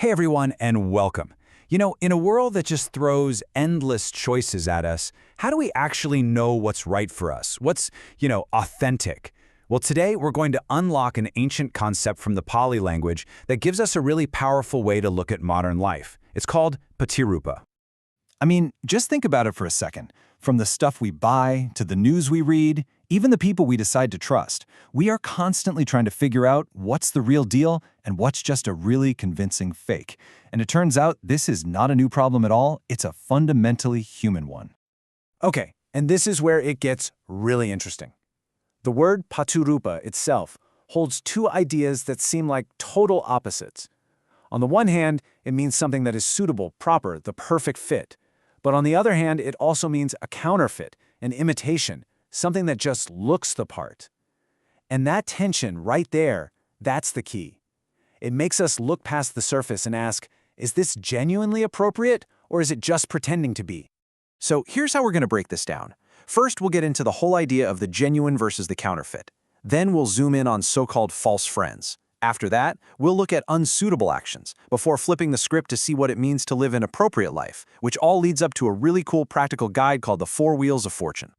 Hey everyone, and welcome. In a world that just throws endless choices at us, how do we actually know what's right for us? What's authentic? Well, today we're going to unlock an ancient concept from the Pali language that gives us a really powerful way to look at modern life. It's called Patirūpa. Just think about it for a second. From the stuff we buy, to the news we read, even the people we decide to trust, we are constantly trying to figure out what's the real deal and what's just a really convincing fake. And it turns out this is not a new problem at all, it's a fundamentally human one. Okay, and this is where it gets really interesting. The word Patirūpa itself holds two ideas that seem like total opposites. On the one hand, it means something that is suitable, proper, the perfect fit. But on the other hand, it also means a counterfeit, an imitation, something that just looks the part. And that tension right there, that's the key. It makes us look past the surface and ask, is this genuinely appropriate, or is it just pretending to be? So here's how we're going to break this down. First, we'll get into the whole idea of the genuine versus the counterfeit. Then we'll zoom in on so-called false friends. After that, we'll look at unsuitable actions, before flipping the script to see what it means to live an appropriate life, which all leads up to a really cool practical guide called the 4 Wheels of Fortune.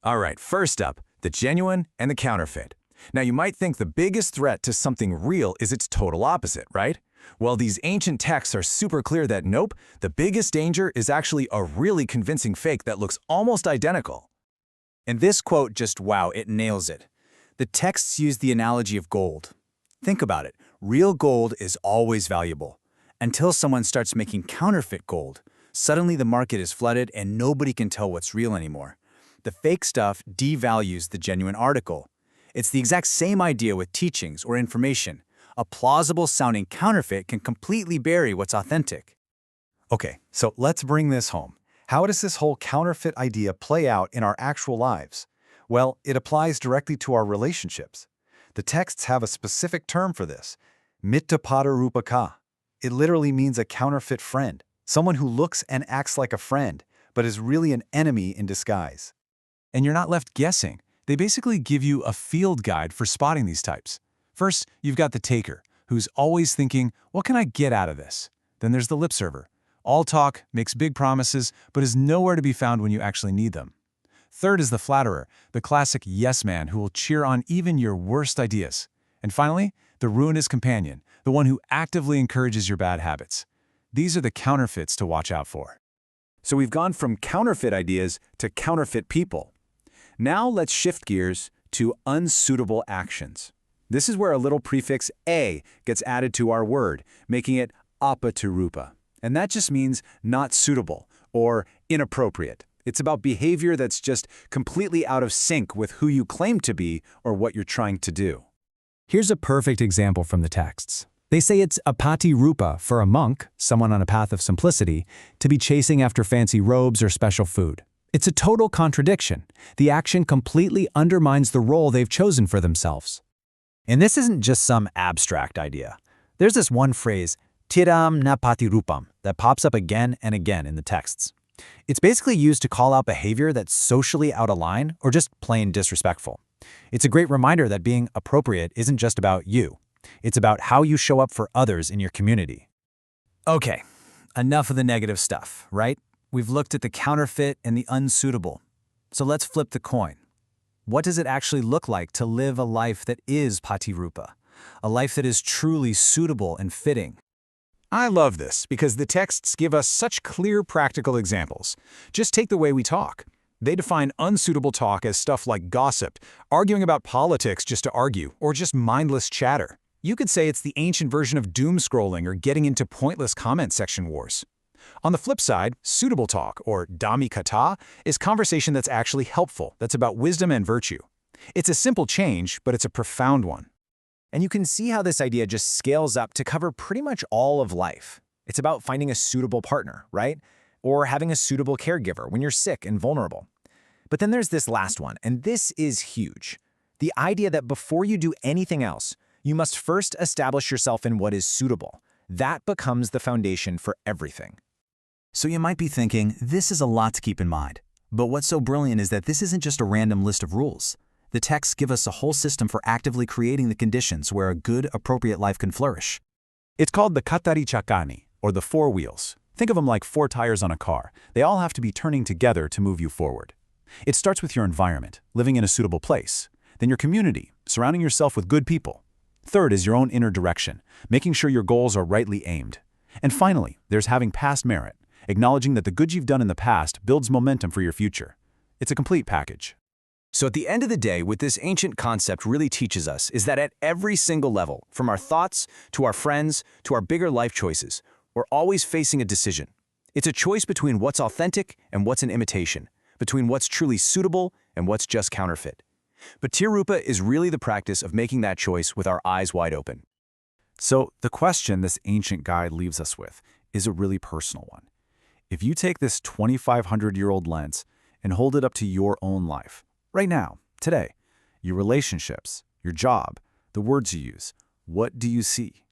All right, first up, the genuine and the counterfeit. Now, you might think the biggest threat to something real is its total opposite, right? Well, these ancient texts are super clear that nope, the biggest danger is actually a really convincing fake that looks almost identical. And this quote wow, it nails it. The texts use the analogy of gold. Think about it. Real gold is always valuable. Until someone starts making counterfeit gold, suddenly the market is flooded and nobody can tell what's real anymore. The fake stuff devalues the genuine article. It's the exact same idea with teachings or information. A plausible-sounding counterfeit can completely bury what's authentic. Okay, so let's bring this home. How does this whole counterfeit idea play out in our actual lives? Well, it applies directly to our relationships. The texts have a specific term for this, mitta Patirūpa. It literally means a counterfeit friend, someone who looks and acts like a friend, but is really an enemy in disguise. And you're not left guessing. They basically give you a field guide for spotting these types. First, you've got the taker, who's always thinking, what can I get out of this? Then there's the lip server. All talk, makes big promises, but is nowhere to be found when you actually need them. Third is the flatterer, the classic yes man who will cheer on even your worst ideas. And finally, the ruinous companion, the one who actively encourages your bad habits. These are the counterfeits to watch out for. So we've gone from counterfeit ideas to counterfeit people. Now let's shift gears to unsuitable actions. This is where a little prefix a gets added to our word, making it apatirūpa. And that just means not suitable or inappropriate. It's about behavior that's just completely out of sync with who you claim to be or what you're trying to do. Here's a perfect example from the texts. They say it's a Patirūpa for a monk, someone on a path of simplicity, to be chasing after fancy robes or special food. It's a total contradiction. The action completely undermines the role they've chosen for themselves. And this isn't just some abstract idea. There's this one phrase, tiram na patirūpam, that pops up again and again in the texts. It's basically used to call out behavior that's socially out of line or just plain disrespectful. It's a great reminder that being appropriate isn't just about you. It's about how you show up for others in your community. Okay, enough of the negative stuff, right? We've looked at the counterfeit and the unsuitable. So let's flip the coin. What does it actually look like to live a life that is Patirūpa? A life that is truly suitable and fitting? I love this because the texts give us such clear practical examples. Just take the way we talk. They define unsuitable talk as stuff like gossip, arguing about politics just to argue, or just mindless chatter. You could say it's the ancient version of doom scrolling or getting into pointless comment section wars. On the flip side, suitable talk, or dhammikata, is conversation that's actually helpful, that's about wisdom and virtue. It's a simple change, but it's a profound one. And you can see how this idea just scales up to cover pretty much all of life. It's about finding a suitable partner, right? Or having a suitable caregiver when you're sick and vulnerable. But then there's this last one, and this is huge. The idea that before you do anything else, you must first establish yourself in what is suitable. That becomes the foundation for everything. So you might be thinking, this is a lot to keep in mind. But what's so brilliant is that this isn't just a random list of rules. The texts give us a whole system for actively creating the conditions where a good, appropriate life can flourish. It's called the Katari Chakani, or the four wheels. Think of them like four tires on a car. They all have to be turning together to move you forward. It starts with your environment, living in a suitable place. Then your community, surrounding yourself with good people. Third is your own inner direction, making sure your goals are rightly aimed. And finally, there's having past merit, acknowledging that the good you've done in the past builds momentum for your future. It's a complete package. So at the end of the day, what this ancient concept really teaches us is that at every single level, from our thoughts to our friends to our bigger life choices, we're always facing a decision. It's a choice between what's authentic and what's an imitation, between what's truly suitable and what's just counterfeit. Patirūpa is really the practice of making that choice with our eyes wide open. So the question this ancient guide leaves us with is a really personal one. If you take this 2,500-year-old lens and hold it up to your own life, right now, today, your relationships, your job, the words you use, what do you see?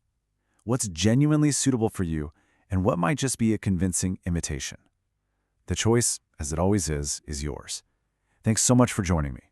What's genuinely suitable for you, and what might just be a convincing imitation? The choice, as it always is yours. Thanks so much for joining me.